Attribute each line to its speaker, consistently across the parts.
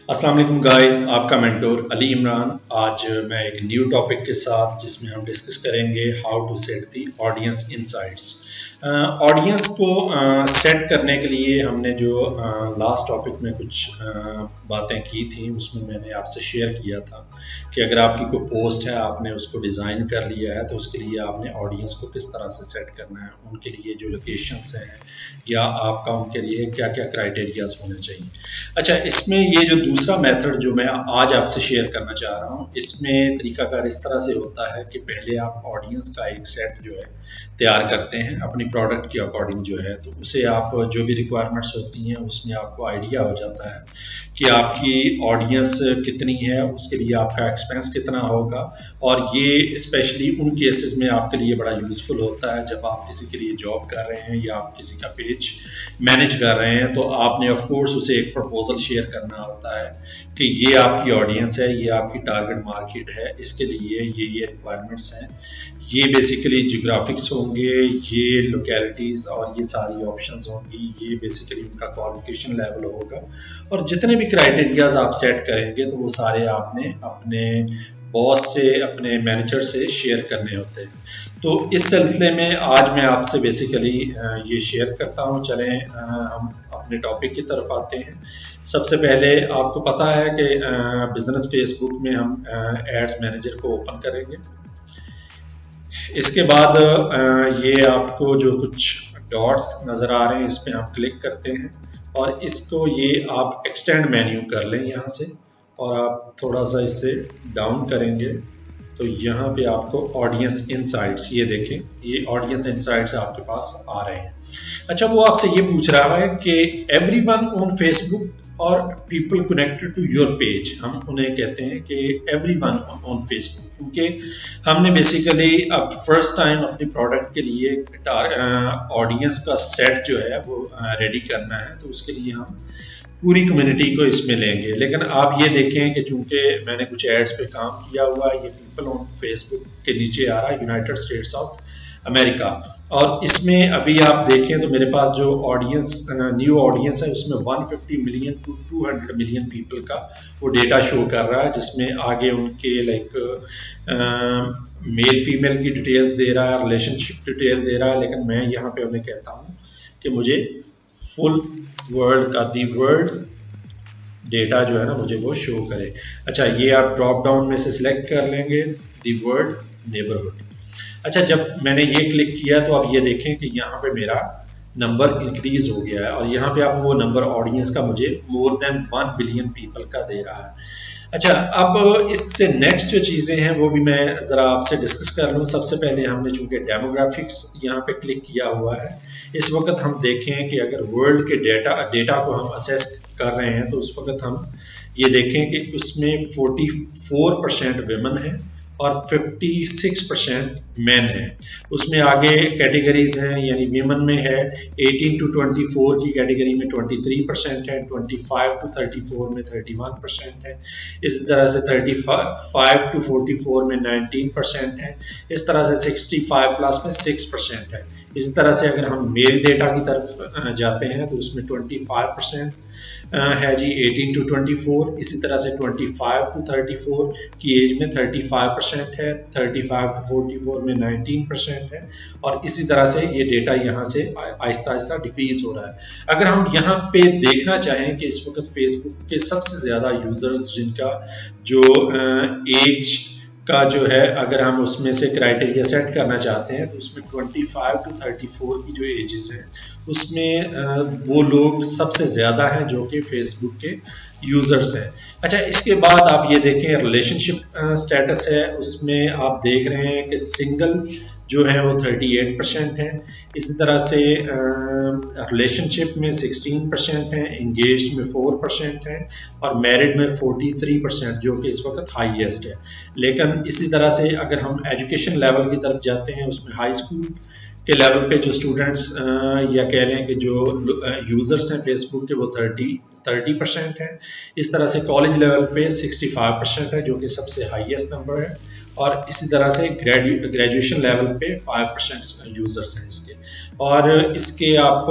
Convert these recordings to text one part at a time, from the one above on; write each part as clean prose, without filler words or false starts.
Speaker 1: अस्सलाम वालेकुम गाइस, आपका मेंटोर अली इमरान। आज मैं एक न्यू टॉपिक के साथ जिसमें हम डिस्कस करेंगे how to set the audience insights. Audience को सेट करने के लिए हमने जो लास्ट टॉपिक में कुछ बातें की थी उसमें मैंने आपसे शेयर किया था कि अगर आपकी कोई पोस्ट है, आपने उसको डिज़ाइन कर लिया है, तो उसके लिए आपने ऑडियंस को किस तरह से सेट करना है, उनके लिए जो लोकेशंस हैं या आपका उनके लिए क्या क्या क्राइटेरियाज होने चाहिए। अच्छा, इसमें ये जो दूसरा मेथड जो मैं आज आपसे शेयर करना चाह रहा हूँ, इसमें तरीकाकार इस तरह से होता है कि पहले आप ऑडियंस का एक सेट जो है तैयार करते हैं अपनी प्रोडक्ट के अकॉर्डिंग जो है, तो उसे आप जो भी रिक्वायरमेंट्स होती हैं उसमें आपको आइडिया हो जाता है कि आपकी ऑडियंस कितनी है, उसके लिए आपका एक्सपेंस कितना होगा। और ये स्पेशली उन केसेस में आपके लिए बड़ा यूज़फुल होता है जब आप किसी के लिए जॉब कर रहे हैं या आप किसी का पेज मैनेज कर रहे हैं, तो आपने ऑफ कोर्स उसे एक प्रपोजल शेयर करना होता है कि ये आपकी ऑडियंस है, ये आपकी टारगेट मार्केट है, इसके लिए ये रिक्वायरमेंट्स हैं, ये बेसिकली जियोग्राफिक्स होंगे, ये लोकेलिटीज़ और ये सारी ऑप्शंस होंगी, ये बेसिकली उनका क्वालिफिकेशन लेवल होगा। और जितने भी क्राइटेरियाज आप सेट करेंगे तो वो सारे आपने अपने बॉस से, अपने मैनेजर से शेयर करने होते हैं। तो इस सिलसिले में आज मैं आपसे बेसिकली ये शेयर करता हूँ। चलें हम अपने टॉपिक की तरफ आते हैं। सबसे पहले आपको पता है कि बिजनेस फेसबुक में हम एड्स मैनेजर को ओपन करेंगे। इसके बाद ये आपको जो कुछ डॉट्स नज़र आ रहे हैं इस पर हम क्लिक करते हैं और इसको ये आप एक्सटेंड मेन्यू कर लें यहाँ से, और आप थोड़ा सा इसे डाउन करेंगे तो यहाँ पे आपको ऑडियंस इनसाइट्स, ये देखें, ये ऑडियंस इनसाइट्स आपके पास आ रहे हैं। अच्छा, वो आपसे ये पूछ रहा है कि एवरीवन ऑन फेसबुक और people connected to your page, हम उन्हें कहते हैं कि एवरीवन ऑन फेसबुक, क्योंकि हमने बेसिकली अब फर्स्ट टाइम अपनी प्रोडक्ट के लिए ऑडियंस का सेट जो है वो रेडी करना है, तो उसके लिए हम पूरी कम्युनिटी को इसमें लेंगे। लेकिन आप ये देखें कि चूंकि मैंने कुछ एड्स पे काम किया हुआ है, ये पीपल ऑन फेसबुक के नीचे आ रहा है यूनाइटेड स्टेट्स ऑफ अमेरिका, और इसमें अभी आप देखें तो मेरे पास जो ऑडियंस न्यू ऑडियंस है उसमें 150 मिलियन टू 200 मिलियन पीपल का वो डेटा शो कर रहा है, जिसमें आगे उनके मेल फीमेल की डिटेल्स दे रहा है, रिलेशनशिप डिटेल दे रहा है। लेकिन मैं यहाँ पे उन्हें कहता हूँ कि मुझे फुल वर्ल्ड का दी वर्ल्ड डेटा जो है ना मुझे वो शो करे। अच्छा, ये आप ड्रॉप डाउन में से सिलेक्ट कर लेंगे दी वर्ल्ड नेबरहुड। अच्छा, जब मैंने ये क्लिक किया तो आप ये देखें कि यहाँ पे मेरा नंबर इंक्रीज हो गया है और यहाँ पे आप वो नंबर ऑडियंस का मुझे मोर देन 1 बिलियन पीपल का दे रहा है। अच्छा, अब इससे नेक्स्ट जो चीज़ें हैं वो भी मैं ज़रा आपसे डिस्कस कर लूँ। सबसे पहले हमने चूँकि डेमोग्राफिक्स यहाँ पे क्लिक किया हुआ है, इस वक्त हम देखें कि अगर वर्ल्ड के डेटा को हम असेस कर रहे हैं तो उस वक्त हम ये देखें कि उसमें 44% विमेन है और 56% मैन है। उसमें आगे कैटेगरीज हैं, यानी वीमेन में है 18 to 24 की कैटेगरी में 23% है, 25 to 34 में 31% है, इस तरह से 35 to 44 में 19% है, इस तरह से 65 प्लस में 6% है। इसी तरह से अगर हम मेल डेटा की तरफ जाते हैं तो उसमें 25% है जी 18 to 24, इसी तरह से 25 to 34 की एज में 35% है, 35 to 44 में 19% है, और इसी तरह से ये डेटा यहाँ से आहिस्ता आहिस्ता डिक्रीज हो रहा है। अगर हम यहाँ पे देखना चाहें कि इस वक्त फेसबुक के सबसे ज़्यादा यूज़र्स जिनका जो एज का जो है, अगर हम उसमें से क्राइटेरिया सेट करना चाहते हैं तो उसमें 25 to 34 की जो एजेस हैं उसमें वो लोग सबसे ज़्यादा हैं जो कि फेसबुक के यूज़र्स हैं। अच्छा, इसके बाद आप ये देखें रिलेशनशिप स्टेटस है, उसमें आप देख रहे हैं कि सिंगल जो है वो 38% है, इसी तरह से रिलेशनशिप में 16% है, इंगेज में 4% है और मैरिड में 43% जो कि इस वक्त हाईएस्ट है। लेकिन इसी तरह से अगर हम एजुकेशन लेवल की तरफ जाते हैं उसमें हाई स्कूल के लेवल पे जो स्टूडेंट्स या कह लें कि जो यूज़र्स हैं फेसबुक के वो 30% है। इस तरह से कॉलेज लेवल पे 65% है जो कि सबसे हाईएस्ट नंबर है, اور اسی طرح سے گریجویشن لیول پہ 5% یوزرس ہیں اس کے. اور اس کے آپ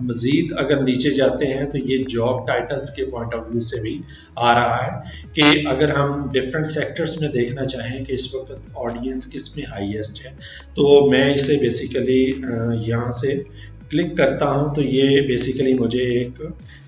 Speaker 1: مزید اگر نیچے جاتے ہیں تو یہ جاب ٹائٹلز کے پوائنٹ آف ویو سے بھی آ رہا ہے کہ اگر ہم ڈفرینٹ سیکٹرز میں دیکھنا چاہیں کہ اس وقت آڈینس کس میں ہائیسٹ ہے تو میں اسے بیسیکلی یہاں سے کلک کرتا ہوں تو یہ بیسیکلی مجھے ایک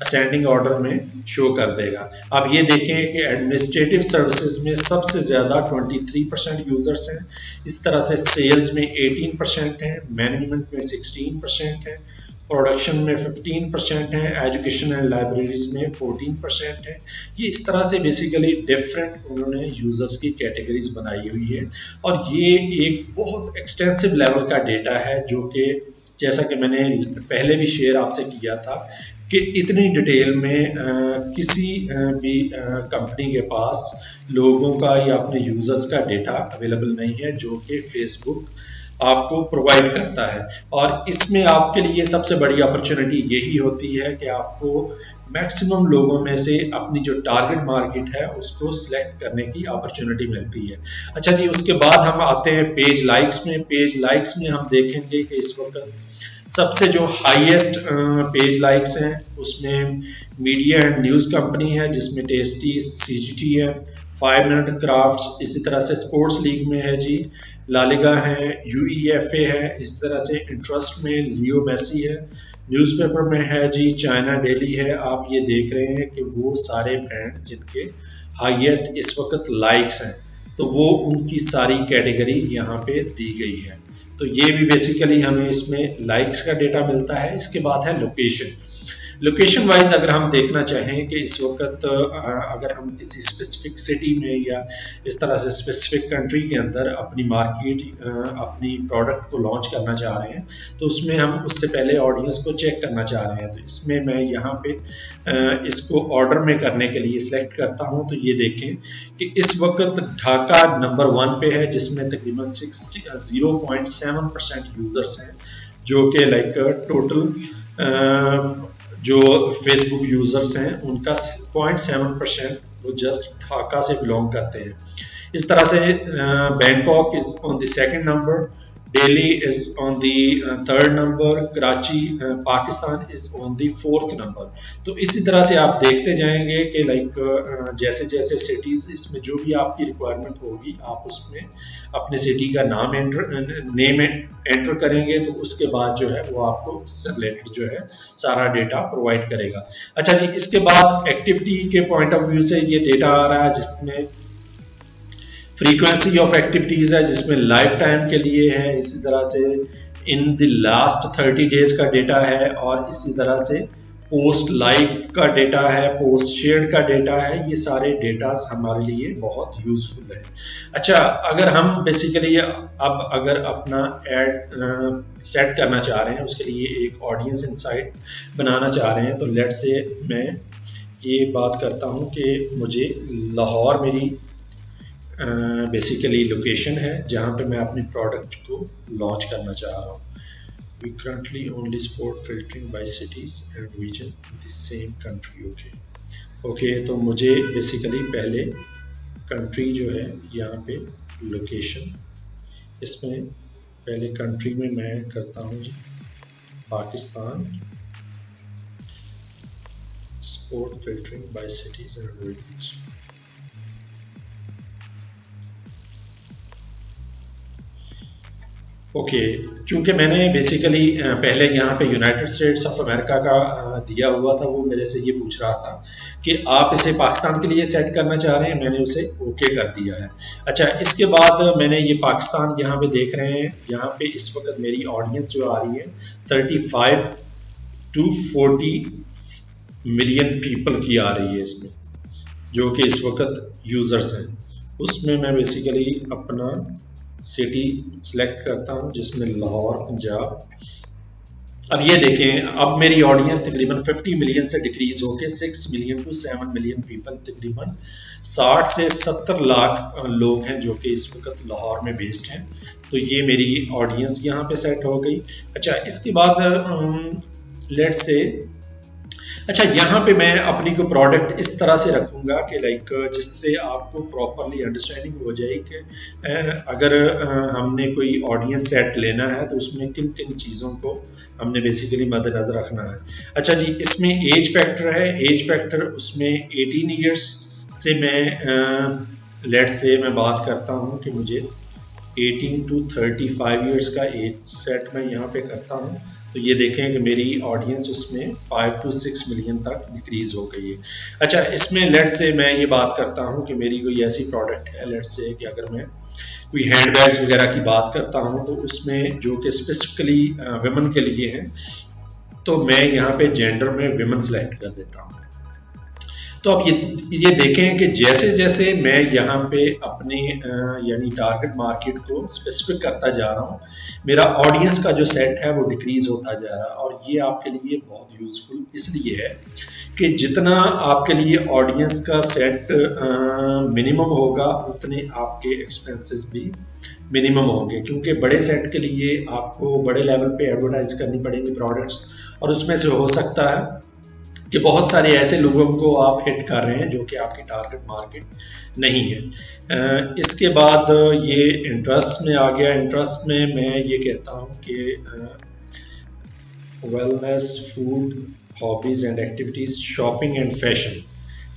Speaker 1: اسینڈنگ آرڈر میں شو کر دے گا. آپ یہ دیکھیں کہ ایڈمنسٹریٹو سروسز میں سب سے زیادہ 23% یوزرس ہیں, اس طرح سے سیلز میں 18% ہیں, مینجمنٹ میں 16% ہیں, پروڈکشن میں 15% ہیں, ایجوکیشن اینڈ لائبریریز میں 14% ہیں. یہ اس طرح سے بیسیکلی ڈفرینٹ انہوں نے یوزرس کی کیٹیگریز بنائی ہوئی ہے اور یہ ایک بہت ایکسٹینسو لیول کا ڈیٹا ہے جو کہ جیسا کہ میں نے پہلے بھی شیئر آپ سے کیا تھا کہ اتنی ڈیٹیل میں کسی بھی کمپنی کے پاس لوگوں کا یا اپنے یوزرز کا ڈیٹا اویلیبل نہیں ہے جو کہ فیس بک آپ کو پرووائڈ کرتا ہے. اور اس میں آپ کے لیے سب سے بڑی اپرچونٹی یہی ہوتی ہے کہ آپ کو میکسیمم لوگوں میں سے اپنی جو ٹارگٹ مارکیٹ ہے اس کو سلیکٹ کرنے کی اپرچونٹی ملتی ہے. اچھا جی, اس کے بعد ہم آتے ہیں پیج لائکس میں. پیج لائکس میں ہم دیکھیں گے کہ اس وقت سب سے جو ہائیسٹ پیج لائکس ہیں اس میں میڈیا اینڈ نیوز کمپنی ہے جس میں ٹیسٹی, سی جی ٹی ہے, 5 منٹ کرافٹس, اسی طرح سے اسپورٹس لیگ میں ہے جی لالیگا ہے, یو ای ایف اے ہے, اس طرح سے انٹرسٹ میں لیو میسی ہے, نیوز پیپر میں ہے جی چائنا ڈیلی ہے. آپ یہ دیکھ رہے ہیں کہ وہ سارے برانڈز جن کے ہائیسٹ اس وقت لائکس ہیں تو وہ ان کی ساری کیٹیگری یہاں پہ دی گئی ہے. تو یہ بھی بیسیکلی ہمیں اس میں لائکس کا ڈیٹا ملتا ہے. اس کے بعد ہے لوکیشن. لوکیشن وائز اگر ہم دیکھنا چاہیں کہ اس وقت اگر ہم کسی اسپیسیفک سٹی میں یا اس طرح سے اسپیسیفک کنٹری کے اندر اپنی مارکیٹ اپنی پروڈکٹ کو لانچ کرنا چاہ رہے ہیں تو اس میں ہم اس سے پہلے آڈینس کو چیک کرنا چاہ رہے ہیں. تو اس میں یہاں پہ اس کو آرڈر میں کرنے کے لیے سلیکٹ کرتا ہوں. تو یہ دیکھیں کہ اس وقت ڈھاکہ نمبر 1 پہ ہے جس میں تقریباً 0.7% یوزرس ہیں جو کہ لائک ٹوٹل جو فیس بک یوزرس ہیں ان کا 0.7% وہ جسٹ ڈھاکہ سے بلونگ کرتے ہیں. اس طرح سے بینکاک از آن دی 2nd نمبر, ڈیلی از آن دی 3rd نمبر, کراچی پاکستان از آن دی 4th نمبر. تو اسی طرح سے آپ دیکھتے جائیں گے کہ لائک جیسے جیسے سٹیز اس میں جو بھی آپ کی ریکوائرمنٹ ہوگی آپ اس میں اپنے سٹی کا نام انٹر کریں گے تو اس کے بعد جو ہے وہ آپ کو اس سے ریلیٹڈ جو ہے سارا ڈیٹا پرووائڈ کرے گا. اچھا جی, اس کے بعد ایکٹیویٹی کے پوائنٹ آف ویو سے یہ ڈیٹا آ رہا ہے جس میں فریکوینسی آف ایکٹیویٹیز ہے جس میں لائف ٹائم کے لیے ہے, اسی طرح سے ان دی لاسٹ 30 ڈیز کا ڈیٹا ہے اور اسی طرح سے پوسٹ لائک کا ڈیٹا ہے, پوسٹ شیئر کا ڈیٹا ہے. یہ سارے ڈیٹاز ہمارے لیے بہت یوزفل ہے. اچھا, اگر ہم بیسیکلی اب اگر اپنا ایڈ سیٹ کرنا چاہ رہے ہیں اس کے لیے ایک آڈینس انسائٹ بنانا چاہ رہے ہیں تو لیٹ سے میں یہ بات کرتا ہوں کہ مجھے لاہور میری بیسیکلی لوکیشن ہے جہاں پہ میں اپنی پروڈکٹ کو لانچ کرنا چاہ رہا ہوں. We currently only support filtering by cities and region in the same country. Okay, تو مجھے بیسیکلی پہلے کنٹری جو ہے یہاں پہ لوکیشن, اس میں پہلے کنٹری میں کرتا ہوں جی Pakistan, support filtering by cities and regions. Okay, چونکہ میں نے بیسیکلی پہلے یہاں پہ یونائٹڈ اسٹیٹس آف امریکہ کا دیا ہوا تھا, وہ میرے سے یہ پوچھ رہا تھا کہ آپ اسے پاکستان کے لیے سیٹ کرنا چاہ رہے ہیں, میں نے اسے اوکے کر دیا ہے. اچھا, اس کے بعد میں نے یہ پاکستان یہاں پہ دیکھ رہے ہیں, یہاں پہ اس وقت میری آڈینس جو آ رہی ہے 35 to 40 ملین پیپل کی آ رہی ہے اس میں جو کہ اس وقت یوزرس ہیں. اس میں بیسیکلی اپنا سٹی سلیکٹ کرتا ہوں جس میں لاہور پنجاب. اب یہ دیکھیں, اب میری آڈینس تقریباً 50 ملین سے ڈکریز ہو کے 6 ملین to 7 ملین پیپل, تقریباً 60 سے 70 لاکھ لوگ ہیں جو کہ اس وقت لاہور میں بیسڈ ہیں. تو یہ میری آڈینس یہاں پہ سیٹ ہو گئی. اچھا, اس کے بعد لیٹ سے अच्छा, यहाँ पे मैं अपनी को प्रोडक्ट इस तरह से रखूँगा कि लाइक जिससे आपको प्रॉपरली अंडरस्टैंडिंग हो जाए कि अगर हमने कोई ऑडियंस सेट लेना है तो उसमें किन किन चीज़ों को हमने बेसिकली मद्देनज़र रखना है। अच्छा जी, इसमें एज फैक्टर है। एज फैक्टर उसमें 18 ईयर्स से मैं लेट से मैं बात करता हूँ कि मुझे 18 टू 35 ईयर्स का एज सेट मैं यहाँ पे करता हूँ। तो ये देखें कि मेरी ऑडियंस उसमें 5 टू 6 मिलियन तक डिक्रीज हो गई है। अच्छा, इसमें लेट से मैं ये बात करता हूँ कि मेरी कोई ऐसी प्रोडक्ट है, लेट से कि अगर मैं कोई हैंड बैग्स वगैरह की बात करता हूँ तो उसमें जो कि स्पेसिफिकली विमेन के लिए हैं, तो मैं यहाँ पे जेंडर में विमेन सेलेक्ट कर देता हूँ। तो अब ये देखें कि जैसे जैसे मैं यहाँ पे अपने यानी टारगेट मार्केट को स्पेसिफिक करता जा रहा हूँ, मेरा ऑडियंस का जो सेट है वो डिक्रीज होता जा रहा है। और ये आपके लिए बहुत यूजफुल इसलिए है कि जितना आपके लिए ऑडियंस का सेट मिनिमम होगा, उतने आपके एक्सपेंसेस भी मिनिमम होंगे, क्योंकि बड़े सेट के लिए आपको बड़े लेवल पे एडवर्टाइज करनी पड़ेंगी प्रोडक्ट्स, और उसमें से हो सकता है कि बहुत सारे ऐसे लोगों को आप हिट कर रहे हैं जो कि आपकी टारगेट मार्केट नहीं है। इसके बाद ये इंटरेस्ट में आ गया। इंटरेस्ट में मैं ये कहता हूँ कि wellness, food, hobbies and activities, shopping and fashion.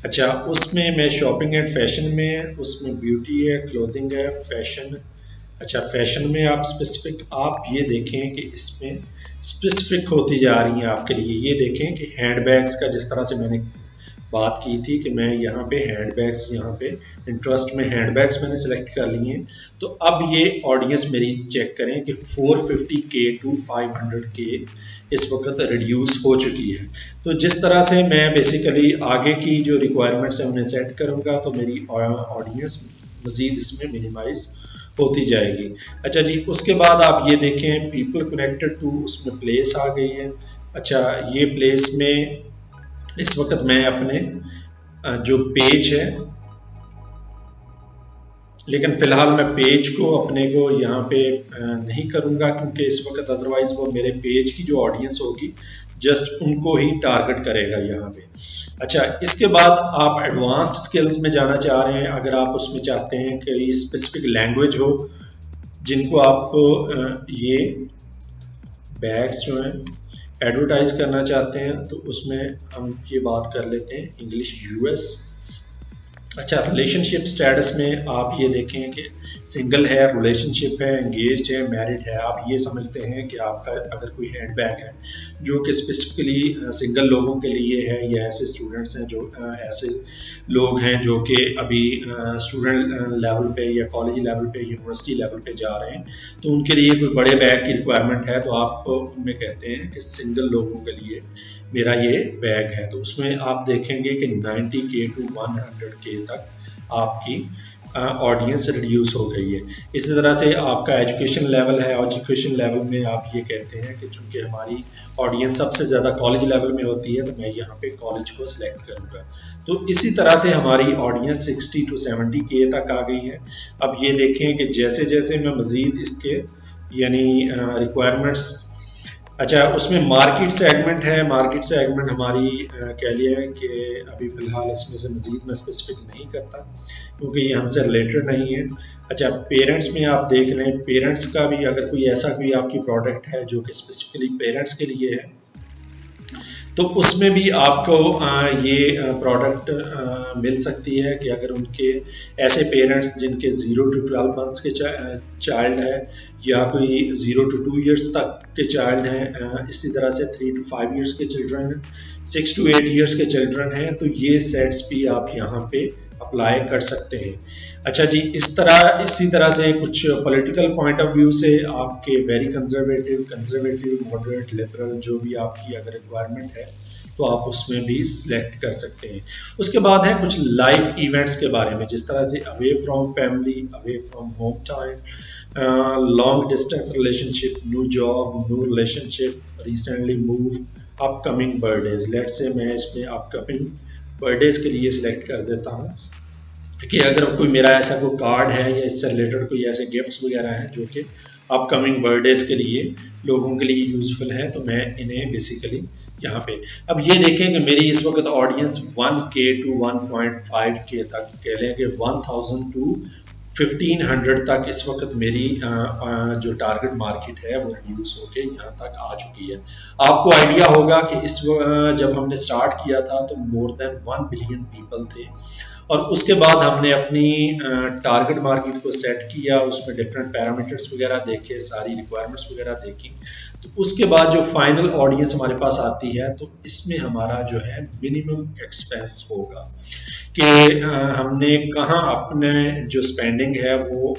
Speaker 1: अच्छा, उसमें मैं शॉपिंग एंड फैशन में, उसमें ब्यूटी है, क्लोथिंग है, फैशन। अच्छा, फैशन में आप स्पेसिफिक आप ये देखें कि इसमें स्पेसिफिक होती जा रही हैं आपके लिए। ये देखें कि हैंड बैग्स का जिस तरह से मैंने बात की थी कि मैं यहाँ पे हैंड बैग्स, यहाँ पे इंटरेस्ट में हैंड बैग्स मैंने सेलेक्ट कर लिए हैं। तो अब ये ऑडियंस मेरी चेक करें कि 450K टू 500K इस वक्त रिड्यूस हो चुकी है। तो जिस तरह से मैं बेसिकली आगे की जो रिक्वायरमेंट्स हैं उन्हें सेट करूँगा तो मेरी ऑडियंस मज़ीद इसमें मिनिमाइज होती जाएगी। अच्छा जी, उसके बाद आप ये देखें पीपल कनेक्टेड टू, उसमें प्लेस आ गई है। अच्छा, ये प्लेस में इस वक्त मैं अपने जो पेज है, लेकिन फिलहाल मैं पेज को अपने को यहाँ पे नहीं करूँगा, क्योंकि इस वक्त अदरवाइज वो मेरे पेज की जो ऑडियंस होगी जस्ट उनको ही टारगेट करेगा यहाँ पे। अच्छा, इसके बाद आप एडवांस्ड स्किल्स में जाना चाह रहे हैं। अगर आप उसमें चाहते हैं कि स्पेसिफिक लैंग्वेज हो, जिनको आपको ये बैग्स जो हैं एडवर्टाइज करना चाहते हैं, तो उसमें हम ये बात कर लेते हैं इंग्लिश यूएस। अच्छा, रिलेशनशिप स्टेटस में आप ये देखें कि सिंगल है, रिलेशनशिप है, एंगेज्ड है, मैरिड है। आप ये समझते हैं कि आपका अगर कोई हैंड बैग है जो कि स्पेसिफिकली सिंगल लोगों के लिए है, या ऐसे स्टूडेंट्स हैं जो ऐसे लोग हैं जो कि अभी स्टूडेंट लेवल पे या कॉलेज लेवल पे, यूनिवर्सिटी लेवल पे जा रहे हैं, तो उनके लिए कोई बड़े बैग की रिक्वायरमेंट है, तो आप उनमें कहते हैं कि सिंगल लोगों के लिए मेरा ये बैग है। तो उसमें आप देखेंगे कि 90K टू 100K तक आपकी ऑडियंस रिड्यूस हो गई है। इसी तरह से आपका एजुकेशन लेवल है। एजुकेशन लेवल में आप ये कहते हैं कि चूंकि हमारी ऑडियंस सबसे ज़्यादा कॉलेज लेवल में होती है, तो मैं यहाँ पे कॉलेज को सिलेक्ट करूँगा। तो इसी तरह से हमारी ऑडियंस 60 टू 70K तक आ गई है। अब ये देखें कि जैसे जैसे मैं मज़ीद इसके यानी रिक्वायरमेंट्स, अच्छा, उसमें मार्केट सेगमेंट है। मार्केट सेगमेंट हमारी कह लिया है कि अभी फ़िलहाल इसमें से मज़ीद मैं स्पेसिफिक नहीं करता क्योंकि ये हमसे रिलेटेड नहीं है। अच्छा, पेरेंट्स में आप देख लें, पेरेंट्स का भी अगर कोई ऐसा कोई आपकी प्रोडक्ट है जो कि स्पेसिफिकली पेरेंट्स के लिए है, तो उसमें भी आपको ये प्रोडक्ट मिल सकती है कि अगर उनके ऐसे पेरेंट्स जिनके 0 टू 12 मंथ्स के चाइल्ड है, या कोई 0 टू 2 इयर्स तक के चाइल्ड हैं, इसी तरह से 3 टू 5 इयर्स के चिल्ड्रन हैं, 6 टू 8 इयर्स के चिल्ड्रन हैं, तो ये सेट्स भी आप यहाँ पे अप्लाई कर सकते हैं। अच्छा जी, इसी तरह से कुछ पॉलिटिकल पॉइंट ऑफ व्यू से आपके वेरी कंजर्वेटिव, मॉडरेट, लिबरल जो भी आपकी अगर रिक्वायरमेंट है तो आप उसमें भी सिलेक्ट कर सकते हैं। उसके बाद है कुछ लाइफ इवेंट्स के बारे में, जिस तरह से away from family, away from home time, long distance relationship, new job, new relationship, recently move, upcoming birthdays. Let से मैं इसमें अपकमिंग बर्थडेज के लिए सिलेक्ट कर देता हूँ कि अगर कोई मेरा ऐसा कोई कार्ड है या इससे रिलेटेड कोई ऐसे गिफ्ट्स वगैरह हैं जो कि اپ کمنگ برتھڈیز کے لیے لوگوں کے لیے یوزفل ہے، تو میں انہیں بیسیکلی یہاں پہ اب یہ دیکھیں کہ میری اس وقت آڈینس 1K to 1.5K تک، کہہ لیں کہ 1000 to 1500 تک اس وقت میری جو ٹارگٹ مارکیٹ ہے وہ ریڈیوس ہو کے یہاں تک آ چکی ہے۔ آپ کو آئیڈیا ہوگا کہ جب ہم نے سٹارٹ کیا تھا تو مور دین 1 بلین پیپل تھے، اور اس کے بعد ہم نے اپنی ٹارگٹ مارکیٹ کو سیٹ کیا، اس میں ڈفرینٹ پیرامیٹرز وغیرہ دیکھے، ساری ریکوائرمنٹس وغیرہ دیکھی، تو اس کے بعد جو فائنل آڈینس ہمارے پاس آتی ہے تو اس میں ہمارا جو ہے منیمم ایکسپینس ہوگا کہ ہم نے کہاں اپنے جو اسپینڈنگ ہے وہ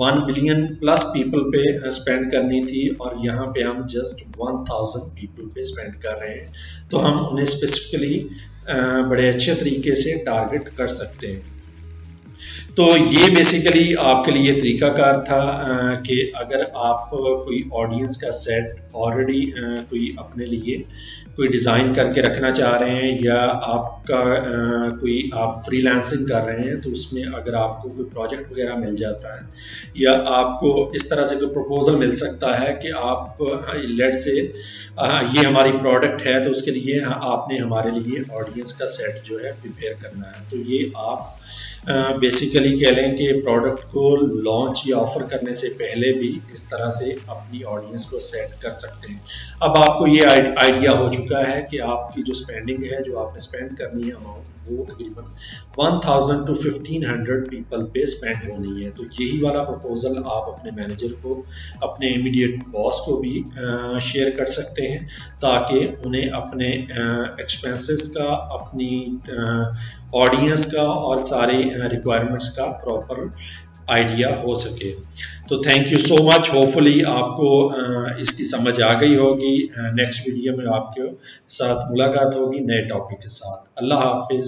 Speaker 1: 1 بلین پلس پیپل پہ اسپینڈ کرنی تھی، اور یہاں پہ ہم جسٹ 1000 پیپل پہ اسپینڈ کر رہے ہیں، تو ہم انہیں اسپیسیفکلی بڑے اچھے طریقے سے ٹارگٹ کر سکتے ہیں۔ تو یہ بیسیکلی آپ کے لیے طریقہ کار تھا کہ اگر آپ کوئی آڈینس کا سیٹ آلریڈی کوئی اپنے لیے کوئی ڈیزائن کر کے رکھنا چاہ رہے ہیں، یا آپ کا کوئی آپ فری لانسنگ کر رہے ہیں، تو اس میں اگر آپ کو کوئی پروجیکٹ وغیرہ مل جاتا ہے، یا آپ کو اس طرح سے کوئی پروپوزل مل سکتا ہے کہ آپ لیٹ سے یہ ہماری پروڈکٹ ہے، تو اس کے لیے آپ نے ہمارے لیے آڈینس کا سیٹ جو ہے پریپیئر کرنا ہے، تو یہ آپ بیسیکلی کہہ لیں کہ پروڈکٹ کو لانچ یا آفر کرنے سے پہلے بھی اس طرح سے اپنی آڈینس کو سیٹ کر سکتے ہیں۔ اب آپ کو یہ آئیڈیا ہو چکا ہے کہ آپ کی جو اسپینڈنگ ہے، جو آپ نے اسپینڈ کرنی ہے اماؤنٹ، وہ تقریباً 1000 to 1500 پیپل پہ اسپینڈ ہونی ہے، تو یہی والا پروپوزل آپ اپنے مینیجر کو، اپنے امیڈیٹ باس کو بھی شیئر کر سکتے ہیں، تاکہ انہیں اپنے ایکسپینسز کا، اپنی آڈینس کا اور ساری ریکوائرمنٹس کا پراپر آئیڈیا ہو سکے۔ تو thank you so much, hopefully آپ کو اس کی سمجھ آ گئی ہوگی۔ نیکسٹ ویڈیو میں آپ کے ساتھ ملاقات ہوگی نئے ٹاپک کے ساتھ۔ اللہ حافظ۔